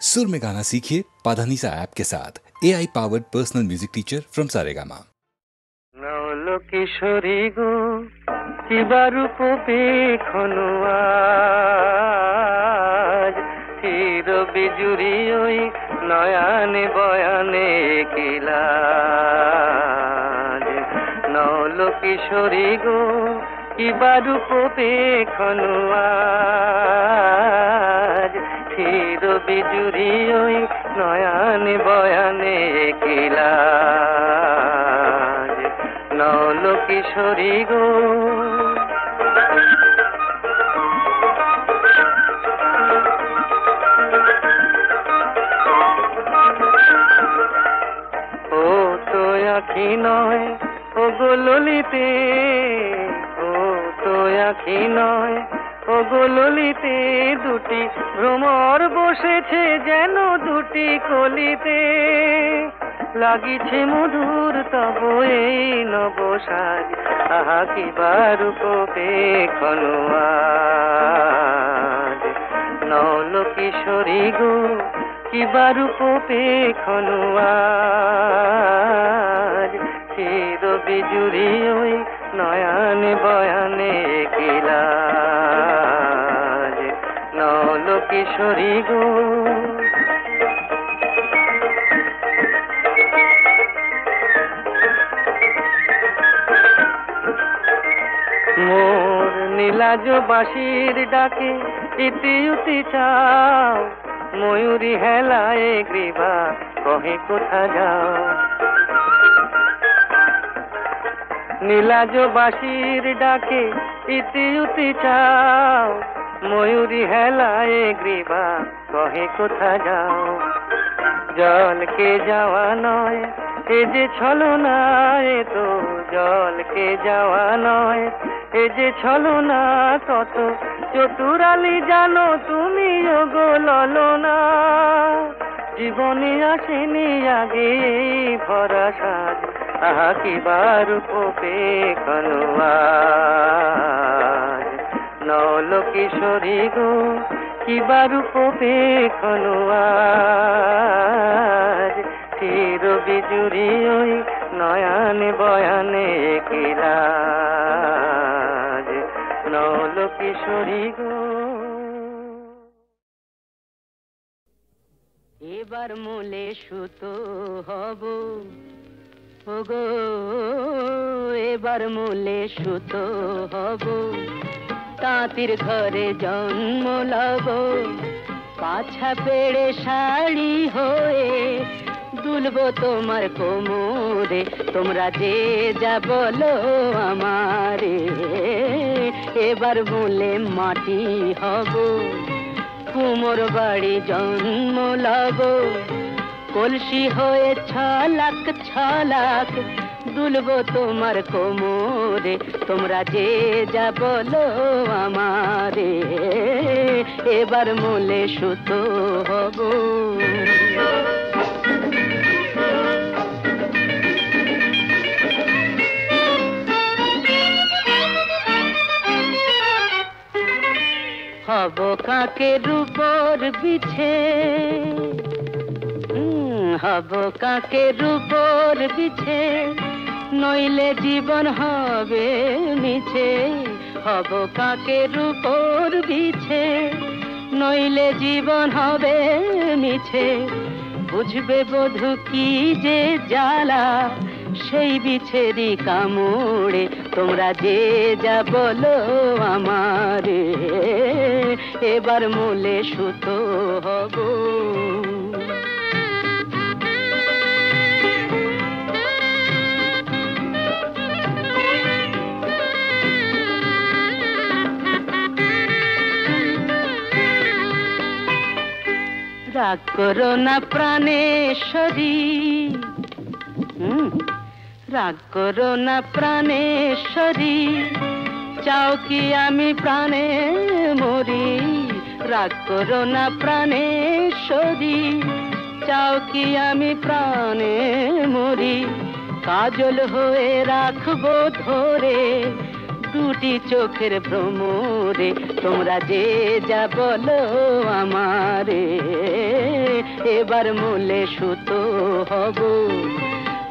सुर में गाना सीखिए पाधानीसा ऐप के साथ। AI powered personal music teacher from Saregama. नौलो किशोरी गो किबारूप देखनु आज চির বিজুরি ওই নয়ানে বয়ানে কিলাজ নৌলো কিশোরী গো কিবারূপ দেখনু আজ চির বিজুরি ওই নয়ানে বয়ানে কিলাজ নৌলো কিশোরী গো আখি নয় ও গো ললিতে, ও তো আখি নয় ও গো ললিতে, দুটি ভ্রমর বসেছে যেন দুটি কলিতে, লাগিছে মধুর তব এই নবসাজ, আহা কি বারূপ দেখনু আজ নৌলো কিশোরী গো কি বারূপ দেখনু আজ চির বিজুরি ওই নয়ানে বয়ানে কিলাজ নৌলো কিশোরী গো মোর নীলাজ বাঁশির ডাকে ইতি উতি চাও, ময়ূরী হেলায় গ্রীবা কহে কোথা যাও, নীলাজ বাঁশির ডাকে ইতি উতি চাও, ময়ূরী হেলায় গ্রীবা কহে কোথা যাও, জলকে যাওয়া নয় এ যে ছলনা, এ তো জলকে যাওয়া নয় এ যে ছলনা, কত চতুরালি জানো তুমি গো ললনা, জীবনে আসেনি আগে ভরা সাজ, আহা কি বারূপ দেখনু আজ নৌলো কিশোরী গো কি বারূপ দেখনু আজ চির বিজুরি ওই নয়ানে বয়ানে কিলাজ নৌলো কিশোরী গো। এবার মূলে সুতো হব ওগো, এবার মূলে সুতো হব, তাঁতির ঘরে জন্ম লব, পাছা পেড়ে শাড়ি হয়ে দুলবো তোমার কোমরে, তোমরা যে যা বলো আমারে, এবার মূলে মাটি হব, কুমোর বাড়ি জন্ম লব, কলসি হয়ে ছলাক ছলাক দুলবো তোমার কোমরে, তোমরা যে যা বলো আমারে, এবার মূলে সুতো হব। হব কাকের উপর বিছে, হব কাকের উপর বিছে, নইলে জীবন হবে মিছে, হব কাকের উপর বিছে, নইলে জীবন হবে মিছে, বুঝবে বধূ কি যে জ্বালা সেই বিছেরি কামড়ে, তোমরা যে যা বলো আমারে, এবার মূলে সুতো হব। রাগ করো না প্রাণেশ্বরী, রাগ করো না প্রাণেশ্বরী, চাও কি আমি প্রাণে মরি, রাগ করো না প্রাণেশ্বরী, চাও কি আমি প্রাণে মরি, কাজল হয়ে রাখবো ধরে দুটি চোখের ভ্রমরে, তোমরা যে যা বলো আমারে, এবার মূলে সুতো হব,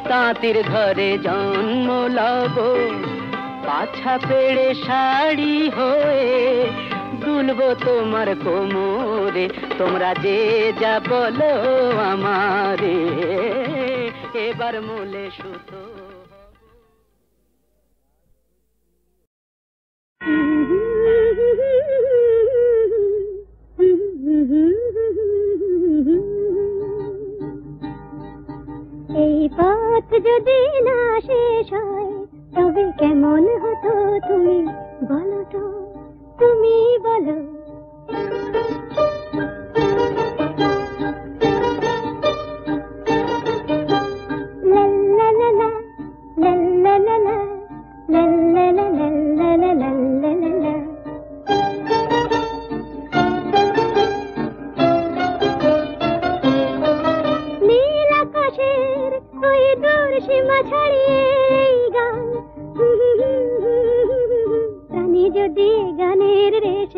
তাঁতির ঘরে জন্ম লব, পাছা পেড়ে শাড়ি হয়ে দুলবো তোমার কোমরে, তোমরা যে যা বলো আমারে, এবার মূলে সুতো। এই পথ যদি না শেষ হয় তবে কেমন হতো তুমি বলো তো, তুমি বলো। নীল আকাশের ওই দূর সীমা ছাড়িয়ে গান, প্রাণী যদি গানের রেশ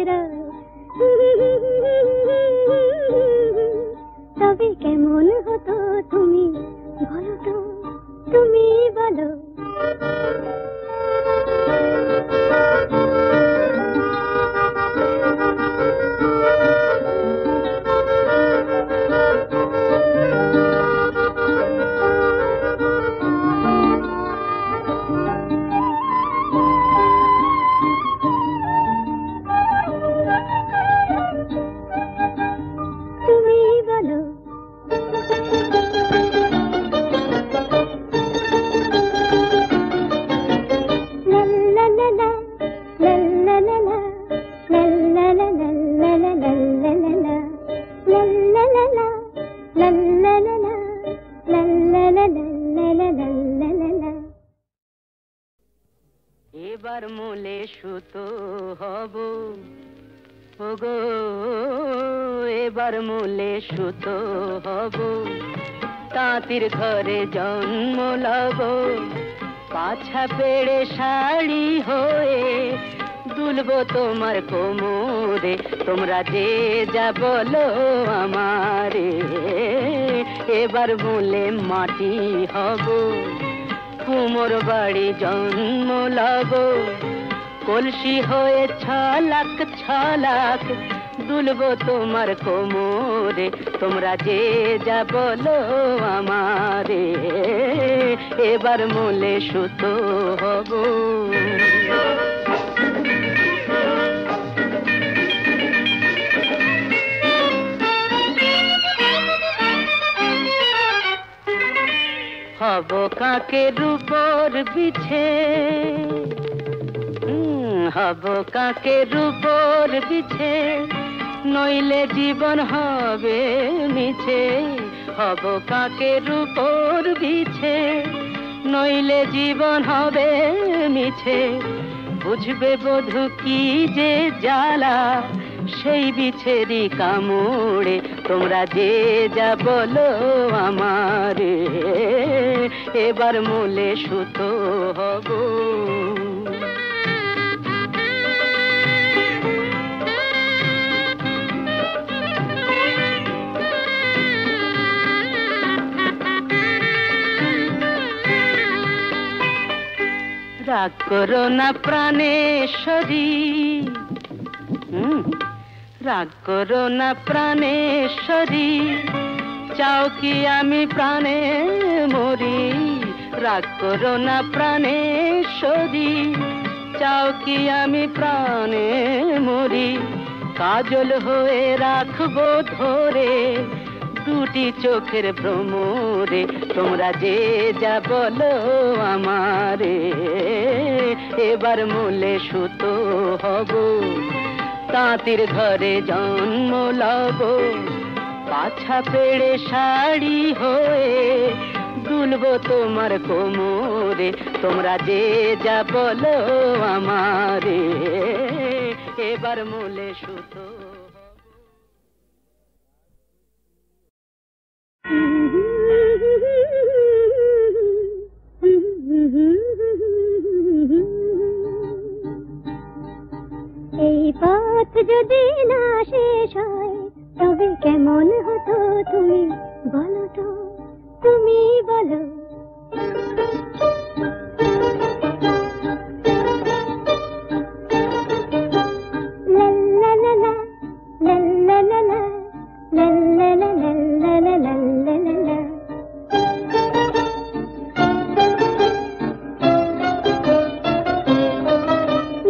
তবে কেমন হতো তুমি বলো তো, তুমি বলো। এবার মূলে সুতো হব ওগো, এবার মূলে সুতো হব, তাঁতির ঘরে জন্ম লব, পাছা পেড়ে শাড়ি হয়ে দুলবো তোমার কোমরে, তোমরা যে যা বলো আমারে, এবার মূলে মাটি হব, কুমোর বাড়ি জন্ম লব, কলসি হয়ে ছলাক ছলাক দুলবো তোমার কোমরে, তোমরা যে যা বলো আমারে, এবার মূলে সুতো হব। হব কাকের উপর বিছে, হব কাকের উপর বিছে, নইলে জীবন হবে মিছে, হব কাকের উপর বিছে, নইলে জীবন হবে মিছে, বুঝবে বধূ কি যে জ্বালা সেই বিছেরি কামড়ে, তোমরা যে যা বলো আমারে, এবার মূলে সুতো হব। রাগ করো না প্রাণেশ্বরী, রাগ করো না প্রাণেশ্বরী, চাও কি আমি প্রাণে মরি, রাগ করো না প্রাণেশ্বরী, চাও কি আমি প্রাণে মরি, কাজল হয়ে রাখবো ধরে দুটি চোখের ভ্রমরে, তোমরা যে যা বলো আমারে, এবার মূলে সুতো হব, তাঁতির ঘরে জন্ম লব, পাছা পেড়ে শাড়ি হয়ে দুলবো তোমার কোমরে, তোমরা যে যা বলো আমারে, এবার মূলে সুতো। এই পথ যদি না শেষ হয় তবে কেমন হতো তুমি বলো তো তুমি বলো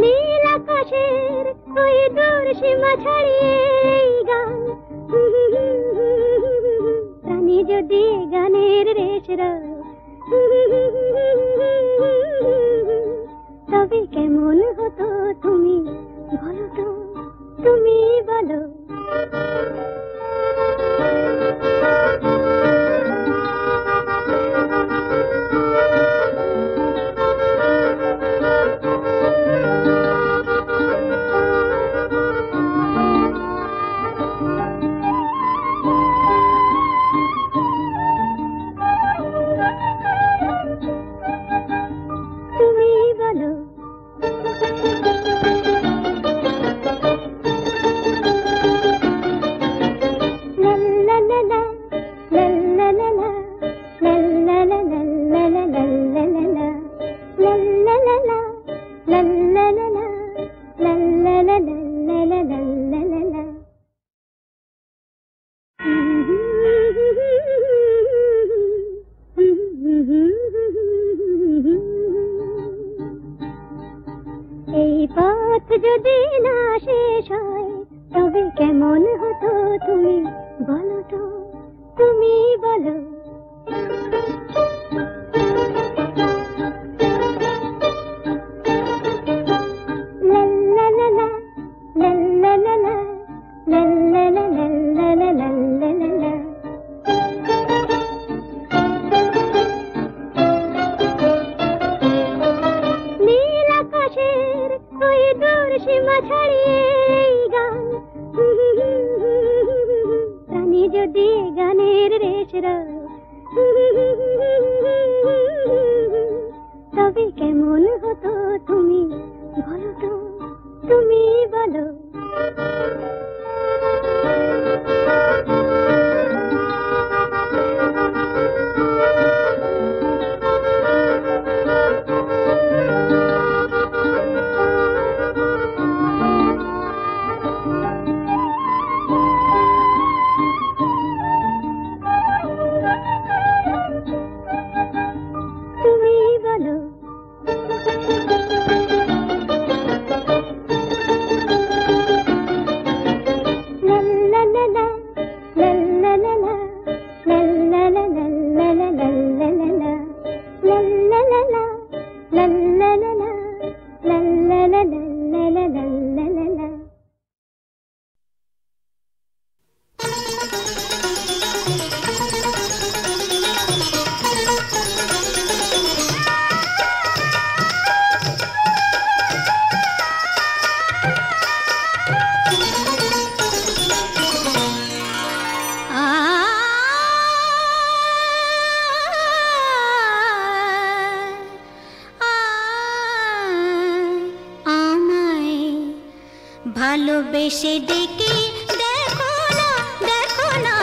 নীল আকাশের ওই দূর সীমা ছাড়িয়ে গান প্রাণী যদি গানের রেশ তবে কেমন হতো তুমি বলো তো তুমি বলো তুমি বলো এই পথ যদি না শেষ হয় তবে কেমন হতো তুমি বলো তো তুমি বলো নীল আকাশের ওই দূর সীমা ছাড়িয়ে গান প্রাণী যদি গানের রেশ তবে কেমন হতো তুমি বলো তো তুমি বলো তুমি বলো ভালোবেসে ডেকে দেখো না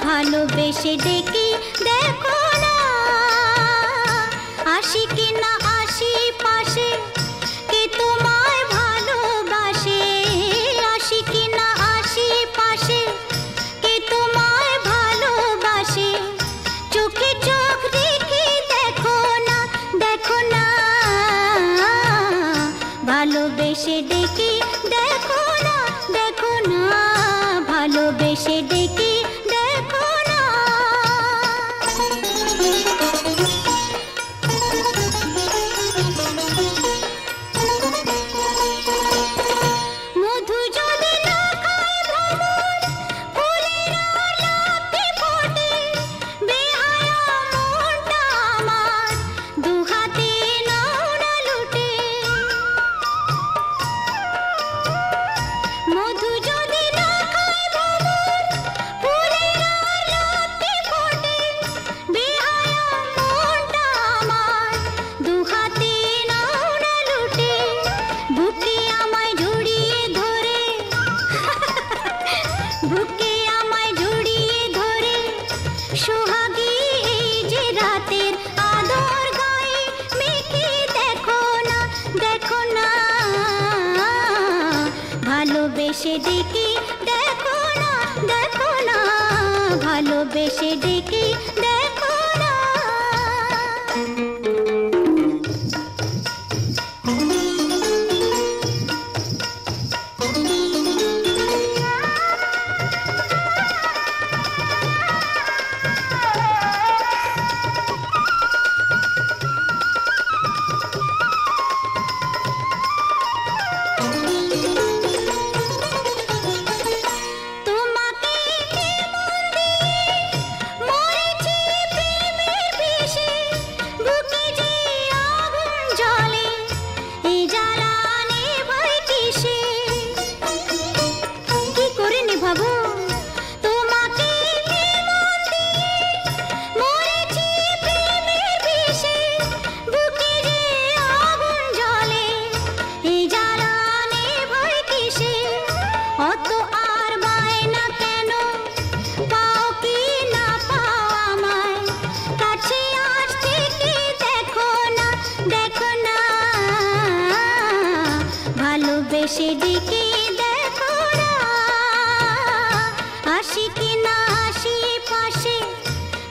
ভালোবেসে ডেকে দেখো না আসি কি না আসি পাশে কে তোমায় ভালোবাসে আসি কি না আসি পাশে কে তোমায় ভালোবাসে চোখে চোখ রেখে দেখো না ভালোবেসে ডেকে দেখো না ভালোবেসে ডেকে দেখো না ভালোবেসে ডেকে দেখো না। ভালোবেসে ডেকে দেখো না, আসি কি না আসি পাশে,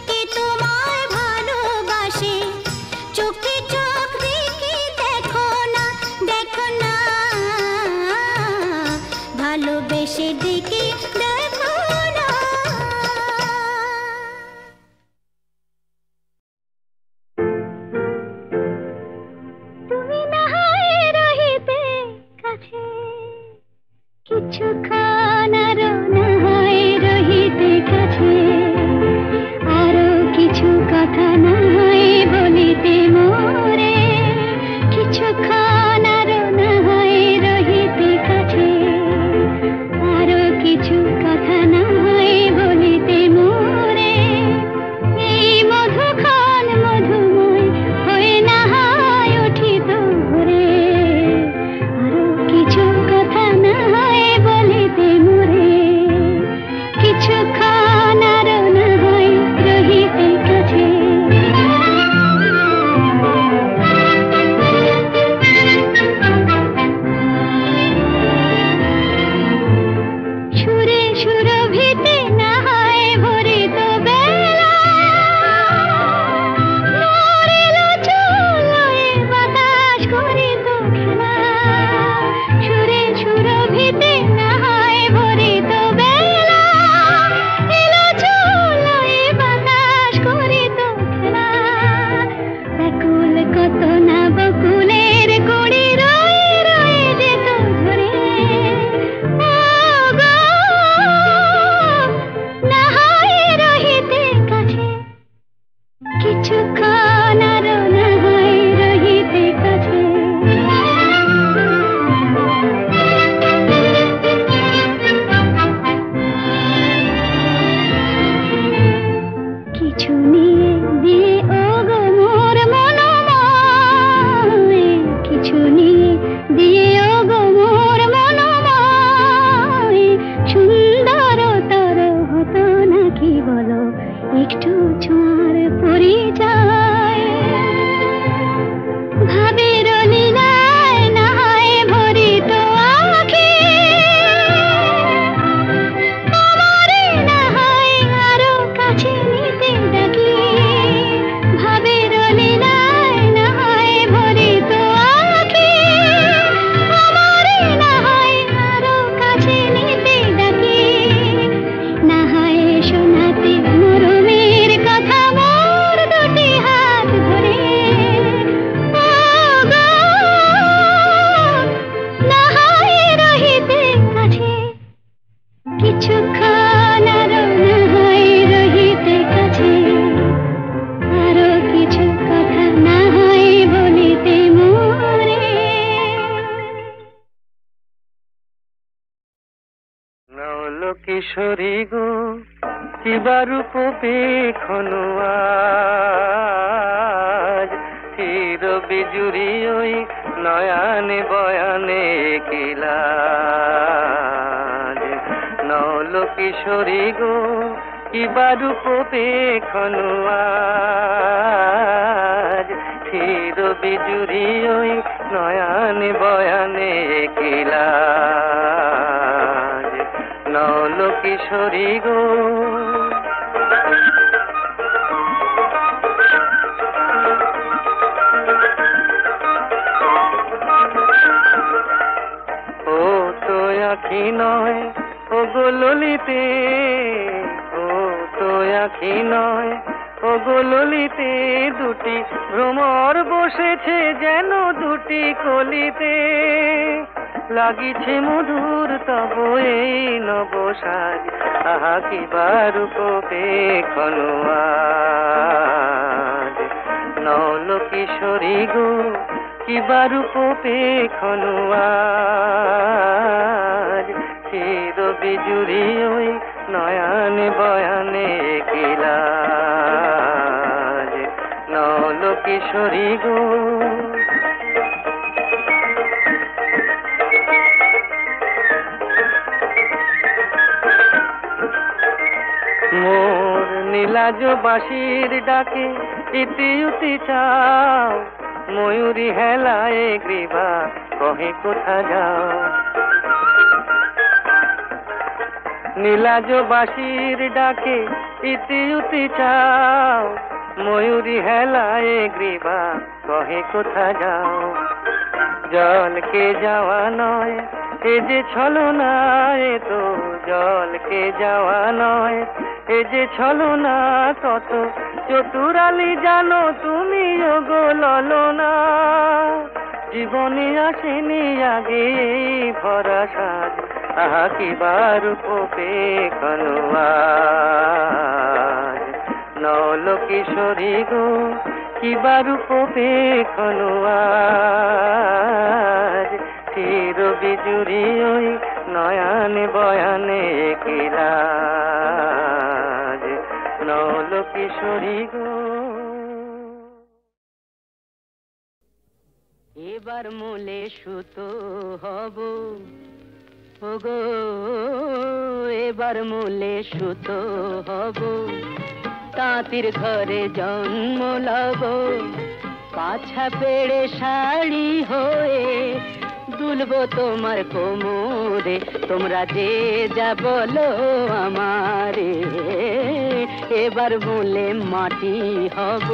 কে তোমায় ভালোবাসে, চোখে চোখ রেখে দেখো না, দেখো না, ভালোবেসে ডেকে দেখো না। তুমি না হয় রহিতে কাছে, কিছুক্ষণ আরো না হয় রহিতে কাছে, আরো কিছু কথা না হয় বলিতে মোরে, কিছুক্ষণ আরো না হয় রহিতে কাছে, আরো কিছু কথা না হয় বলিতে মোরে, এই মধুক্ষণ মধুময় হয়ে না হয় উঠিত ভোরে, আরো কিছু কথা না হয় বলিতে মোরে, কিছুক্ষণ আরো না হয় রহিতে কাছে। সুরে সুরভিতে না হয় ভরিত বেলা, নড়িল চুলোয় বাতাস করিত খেলা, সুরে সুরভিতে না হয় ভরিত বেলা, এলো চুলোয় বাতাস করিত খেলা, ব্যাকুল কত না বকুলের কুড়ি রয়ে রয়ে যেত ঝরে, ও গো, না হয় রহিতে কাছে, কিছুক্ষণ আরো না হয় রহিতে কাছে। কিছু নিয়ে দিয়ে ও গো মোর মনোময়, কিছু নিয়ে দিয়ে ও গো মোর মনোময়, সুন্দরতর হতো নাকি বলো একটু ছোঁয়ার পরিচয়, ভাবের লীলায় না হয় ভরিত আঁখি, আমারে না হয় আরো কাছে নিতে ডাকি, ভাবের লীলায় না হয় ভরিত আঁখি, আমারে না হয় আরো কাছে নিতে ডাকি, না হয় শোনাতে মরমের কথা মোর দুটি হাত ধরে, ও গো, না হয় রহিতে কাছে, কিছুক্ষণ আরো না হয় রহিতে কাছে, আরো কিছু কথা না হয় বলিতে মোরে। নল কিশোরী গো কিবা রূপ পেখনু আজ, চির বিজুরি ওই নয়ানে বয়ানে কিলাজ, নল কিশোরী গো কিবা রূপ পেখনু আজ, চির বিজুরি ওই নয়ানে বয়ানে কিলাজ, নল কিশোরী গো। আখি নয় ও গো ললিতে, ও তো আখি নয় ও গো ললিতে, দুটি ভ্রমর বসেছে যেন দুটি কলিতে, লাগিছে মধুর তব এই নবসাজ, আহা কি বারুপে খনোয়াজ, নল কিশোরী গো কি বারুপে খনোয়াজ, চির বিজুরি ওই নয়ানে বয়ানে কিলাজ, নল কিশোরী গো। মোর নীলাজ বাঁশির ডাকে ইতি উতি চাও, ময়ূরী হেলায় গ্রীবা কহে কোথা যাও, নীলাজ বাঁশির ডাকে ইতি উতি চাও, ময়ূরী হেলায় গ্রীবা কহে কোথা যাও, জলকে যাওয়া নয় এ যে ছলনা, এ তো জলকে যাওয়া নয় এ যে ছলনা, কত চতুরালি জানো তুমি গো ললনা, জীবনে আসেনি আগে ভরা সাজ, আহা কি বারুপে খনোয়াজ, নল কিশোরী গো কি বারুপে খনোয়াজ, চির বিজুরি ওই নয়ানে বয়ানে কিলাজ, নল কিশোরী গো। এবার মূলে সুতো হব ওগো, এবার মূলে সুতো হব, তাঁতির ঘরে জন্ম লব, পাছা পেড়ে শাড়ি হয়ে দুলবো তোমার কোমরে, তোমরা যে যা বলো আমারে, এবার মূলে মাটি হব,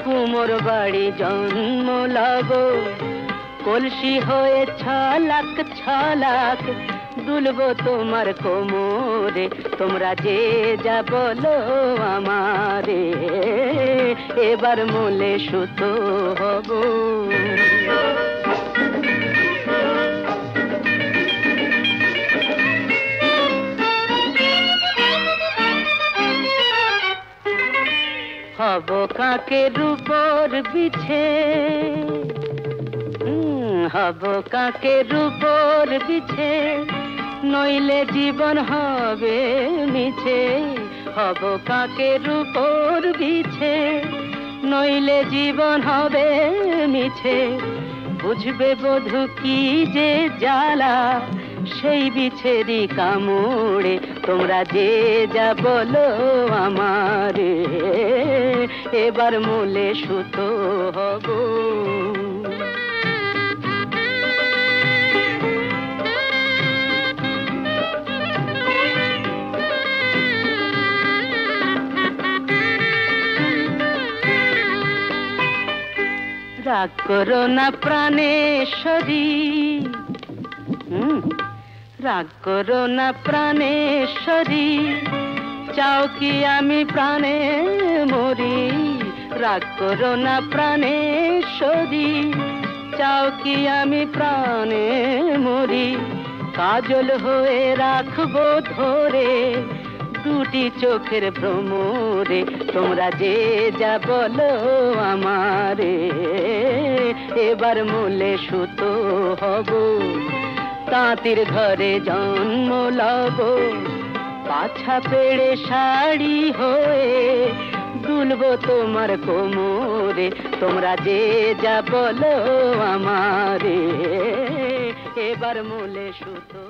কুমোর বাড়ি জন্ম লব, কলসি হয়ে ছলাক ছলাক দুলবো তোমার কোমরে, তোমরা যে যা বলো আমারে, এবার মূলে সুতো হব। হব কাকের উপর বিছে, হব কাকের উপর বিছে, নইলে জীবন হবে মিছে, হব কাকের উপর বিছে, নইলে জীবন হবে মিছে, বুঝবে বধূ কি যে জ্বালা সেই বিছেরি কামড়ে, তোমরা যে যা বলো আমারে, এবার মূলে সুতো হব। রাগ করো না প্রাণেশ্বরী, রাগ করো না প্রাণেশ্বরী, চাও কি আমি প্রাণে মরি, রাগ করো না প্রাণেশ্বরী, চাও কি আমি প্রাণে মরি, কাজল হয়ে রাখবো ধরে দুটি চোখের ভ্রমরে, তোমরা যে যা বলো আমারে, এবার মূলে সুতো হব, তাঁতির ঘরে জন্ম লব, পাছা পেড়ে শাড়ি হয়ে দুলবো তোমার কোমরে, তোমরা যে যা বলো আমারে, এবার মূলে সুতো।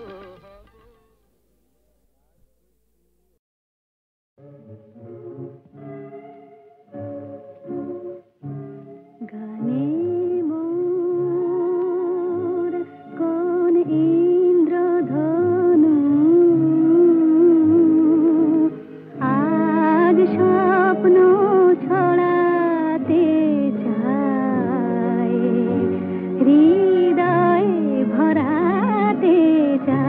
গানে মোর কোন ইন্দ্রধনু, আজ স্বপ্ন ছড়াতে চায়, হৃদয়ে ভরাতে চায়।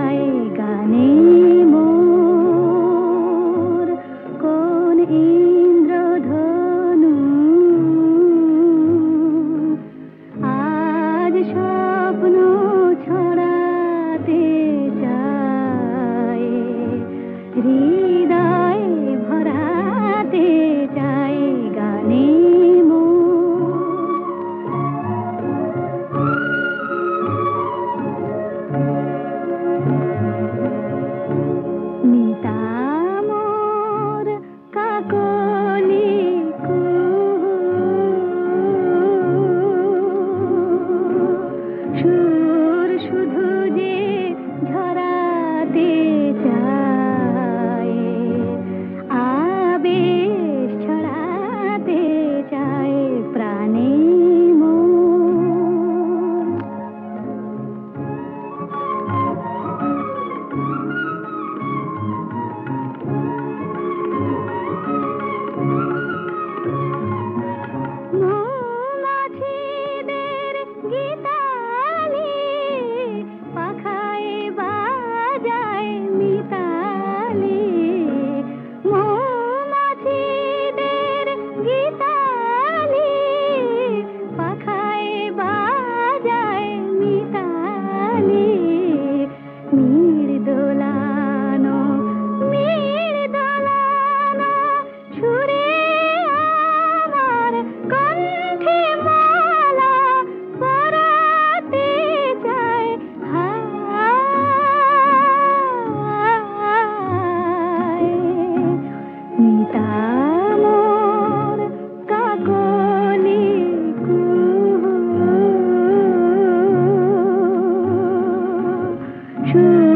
সুর